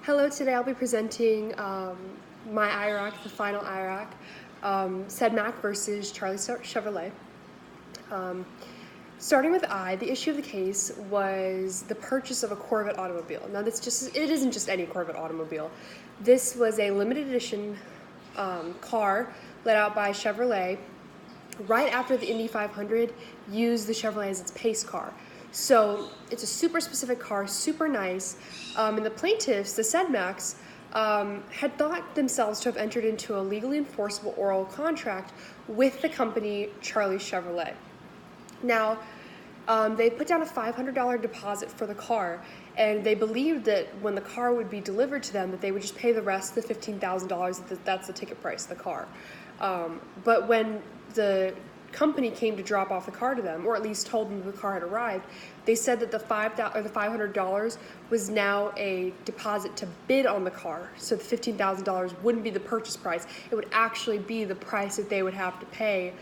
Hello, today I'll be presenting my IROC, the final IROC, Sedmak versus Charlie Chevrolet. Starting with the issue of the case was the purchase of a Corvette automobile. Now it isn't just any Corvette automobile. This was a limited edition car let out by Chevrolet right after the Indy 500 used the Chevrolet as its pace car. So it's a super specific car, super nice, and the plaintiffs, the Sedmaks, had thought themselves to have entered into a legally enforceable oral contract with the company Charlie Chevrolet. Now, they put down a $500 deposit for the car, and they believed that when the car would be delivered to them, that they would just pay the rest, the $15,000, that's the ticket price of the car. But when the company came to drop off the car to them, or at least told them the car had arrived, they said that the $500 was now a deposit to bid on the car. So the $15,000 wouldn't be the purchase price. It would actually be the price that they would have to pay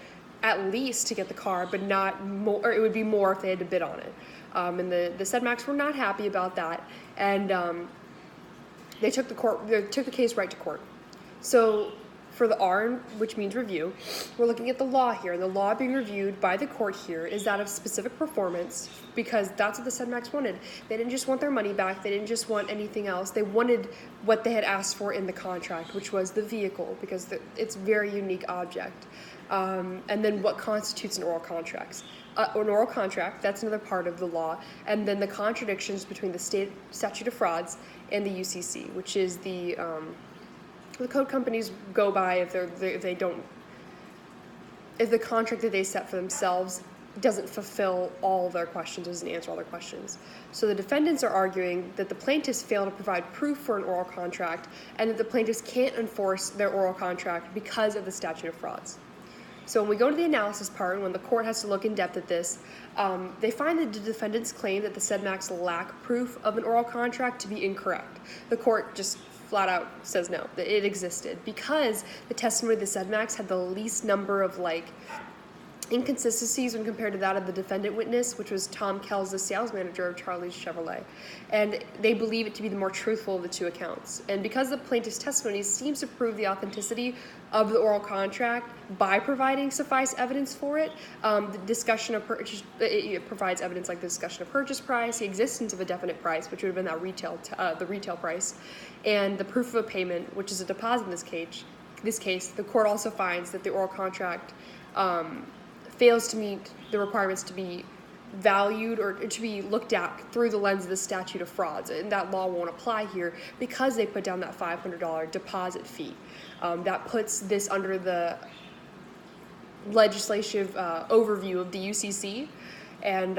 at least to get the car, but not more, or it would be more if they had to bid on it. And the Sedmaks were not happy about that, and they took the case right to court. So for the R, which means review, we're looking at the law here. The law being reviewed by the court here is that of specific performance, because that's what the Sedmaks wanted. They didn't just want their money back. They didn't just want anything else. They wanted what they had asked for in the contract, which was the vehicle, because it's a very unique object. And then what constitutes an oral contract? An oral contract, that's another part of the law, and then the contradictions between the state statute of frauds and the UCC, which is the code companies go by if the contract that they set for themselves doesn't fulfill all of their questions, doesn't answer all their questions. So the defendants are arguing that the plaintiffs fail to provide proof for an oral contract, and that the plaintiffs can't enforce their oral contract because of the statute of frauds. So when we go to the analysis part, and when the court has to look in depth at this, they find that the defendants' claim that the Sedmaks lack proof of an oral contract to be incorrect. The court just flat out says no, that it existed, because the testimony of the Sedmaks had the least number of inconsistencies when compared to that of the defendant witness, which was Tom Kells, the sales manager of Charlie's Chevrolet. And they believe it to be the more truthful of the two accounts. And because the plaintiff's testimony seems to prove the authenticity of the oral contract by providing suffice evidence for it, the discussion of purchase, it provides evidence like the discussion of purchase price, the existence of a definite price, which would have been that the retail price, and the proof of a payment, which is a deposit in this case. The court also finds that the oral contract fails to meet the requirements to be valued or to be looked at through the lens of the statute of frauds, and that law won't apply here because they put down that $500 deposit fee. That puts this under the legislative overview of the UCC, and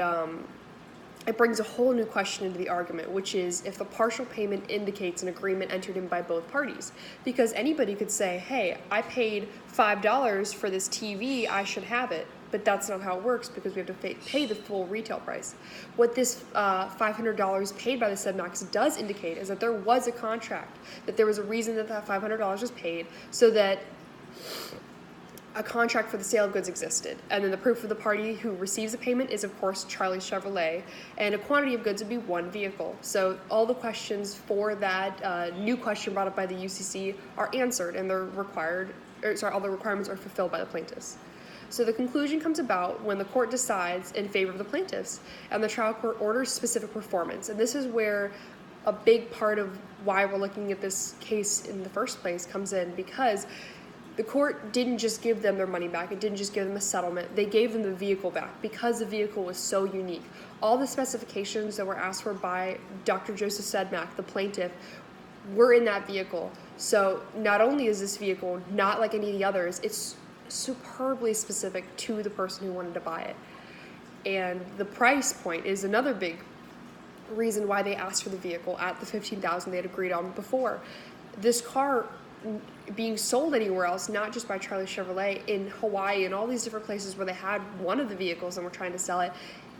it brings a whole new question into the argument, which is if the partial payment indicates an agreement entered in by both parties. Because anybody could say, hey, I paid $5 for this TV, I should have it. But that's not how it works, because we have to pay the full retail price. What this $500 paid by the Sedmaks does indicate is that there was a contract, that there was a reason that that $500 was paid, so that a contract for the sale of goods existed. And then the proof of the party who receives the payment is, of course, Charlie Chevrolet, and a quantity of goods would be one vehicle. So all the questions for that new question brought up by the UCC are answered, and all the requirements are fulfilled by the plaintiffs. So the conclusion comes about when the court decides in favor of the plaintiffs, and the trial court orders specific performance. And this is where a big part of why we're looking at this case in the first place comes in, because the court didn't just give them their money back. It didn't just give them a settlement. They gave them the vehicle back because the vehicle was so unique. All the specifications that were asked for by Dr. Joseph Sedmak, the plaintiff, were in that vehicle. So not only is this vehicle not like any of the others, it's superbly specific to the person who wanted to buy it. And the price point is another big reason why they asked for the vehicle at the $15,000 they had agreed on before. This car being sold anywhere else, not just by Charlie Chevrolet, in Hawaii and all these different places where they had one of the vehicles and were trying to sell it,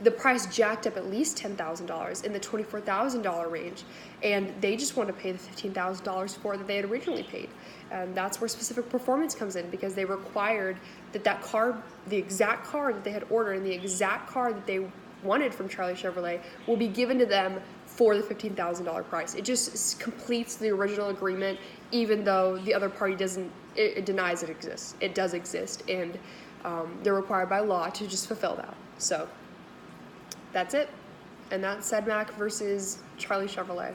the price jacked up at least $10,000 in the $24,000 range, and they just wanted to pay the $15,000 for that they had originally paid. And that's where specific performance comes in, because they required that car, the exact car that they had ordered and the exact car that they wanted from Charlie Chevrolet, will be given to them for the $15,000 price. It just completes the original agreement, even though the other party doesn't. It denies it exists. It does exist, and they're required by law to just fulfill that. So that's it, and that's Sedmak versus Charlie Chevrolet.